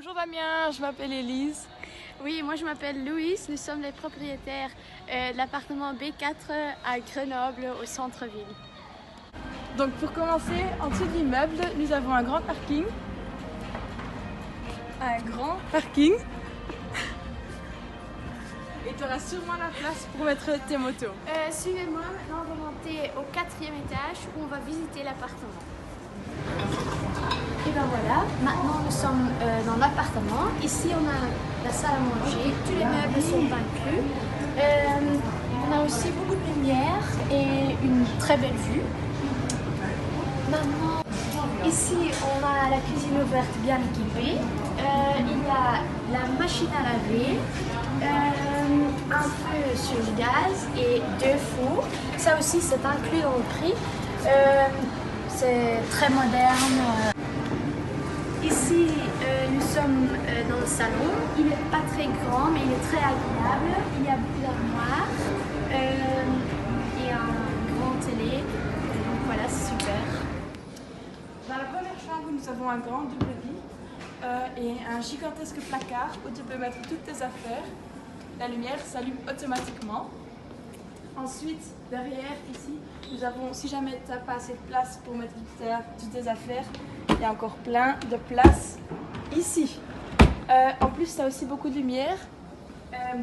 Bonjour Damien, je m'appelle Élise. Oui, moi je m'appelle Louise. Nous sommes les propriétaires de l'appartement B4 à Grenoble, au centre-ville. Donc pour commencer, en dessous de l'immeuble, nous avons un grand parking. Et tu auras sûrement la place pour mettre tes motos. Suivez-moi, maintenant on va monter au 4e étage où on va visiter l'appartement. Et ben voilà, maintenant nous sommes dans l'appartement. Ici on a la salle à manger, tous les meubles sont inclus. On a aussi beaucoup de lumière et une très belle vue. Maintenant, ici on a la cuisine ouverte bien équipée. Il y a la machine à laver, un feu sur gaz et 2 fours. Ça aussi c'est inclus dans le prix. C'est très moderne. Ici, nous sommes dans le salon. Il n'est pas très grand, mais il est très agréable. Il y a beaucoup d'armoires et un grand télé. Donc voilà, c'est super. Dans la première chambre, nous avons un grand double lit et un gigantesque placard où tu peux mettre toutes tes affaires. La lumière s'allume automatiquement. Ensuite, derrière, ici, nous avons, si jamais tu n'as pas assez de place pour mettre toutes tes affaires, il y a encore plein de place ici. En plus, tu as aussi beaucoup de lumière,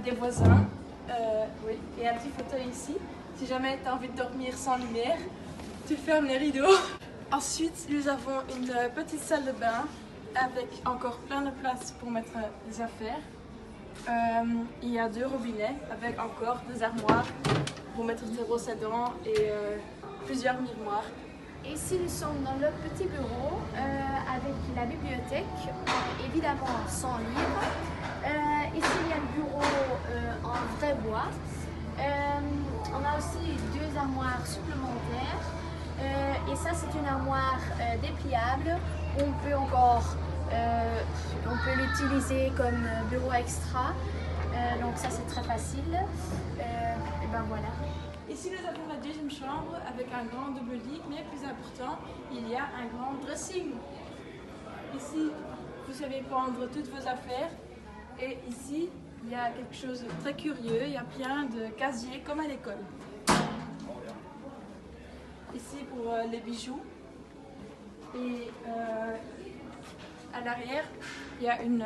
des voisins, oui, et un petit fauteuil ici. Si jamais tu as envie de dormir sans lumière, tu fermes les rideaux. Ensuite, nous avons une petite salle de bain avec encore plein de place pour mettre des affaires. Il y a 2 robinets avec encore des armoires pour mettre tes brosses à dents et plusieurs miroirs. Ici, nous sommes dans le petit bureau avec la bibliothèque, évidemment sans livre. Ici, il y a le bureau en vrai bois. On a aussi 2 armoires supplémentaires. Et ça, c'est une armoire dépliable. On peut l'utiliser comme bureau extra. Donc ça, c'est très facile. Et ben voilà. Ici, nous avons la 2e chambre avec un grand double lit, mais plus important, il y a un grand dressing. Ici, vous savez prendre toutes vos affaires. Et ici, il y a quelque chose de très curieux, il y a plein de casiers comme à l'école. Ici pour les bijoux. Et à l'arrière, il y a une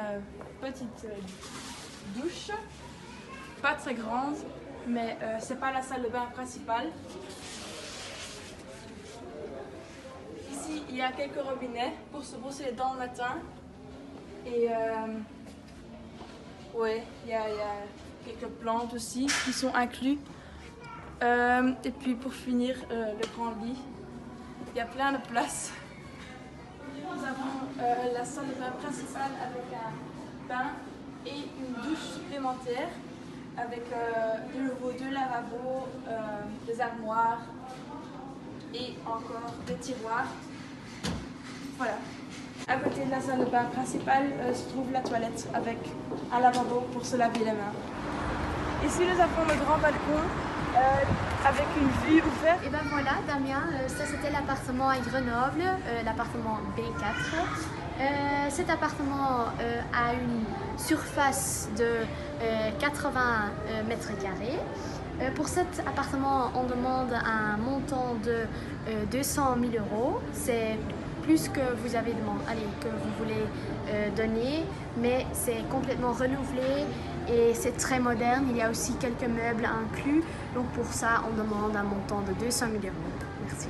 petite douche, pas très grande, mais c'est pas la salle de bain principale. Ici, il y a quelques robinets pour se brosser les dents le matin. Et ouais, il y a quelques plantes aussi qui sont inclus. Et puis pour finir, le grand lit. Il y a plein de place. Nous avons la salle de bain principale avec un bain et une douche supplémentaire avec de nouveau 2 lavabos, des armoires et encore des tiroirs. Voilà. À côté de la salle de bain principale se trouve la toilette avec un lavabo pour se laver les mains. Ici nous avons le grand balcon avec une vue ouverte. Et ben voilà, Damien, ça c'était l'appartement à Grenoble, l'appartement B4. Cet appartement a une surface de 80 mètres carrés. Pour cet appartement, on demande un montant de 200 000 €. C'est plus que vous avez demandé, que vous voulez donner, mais c'est complètement renouvelé et c'est très moderne. Il y a aussi quelques meubles inclus, donc pour ça, on demande un montant de 200 000 €. Merci.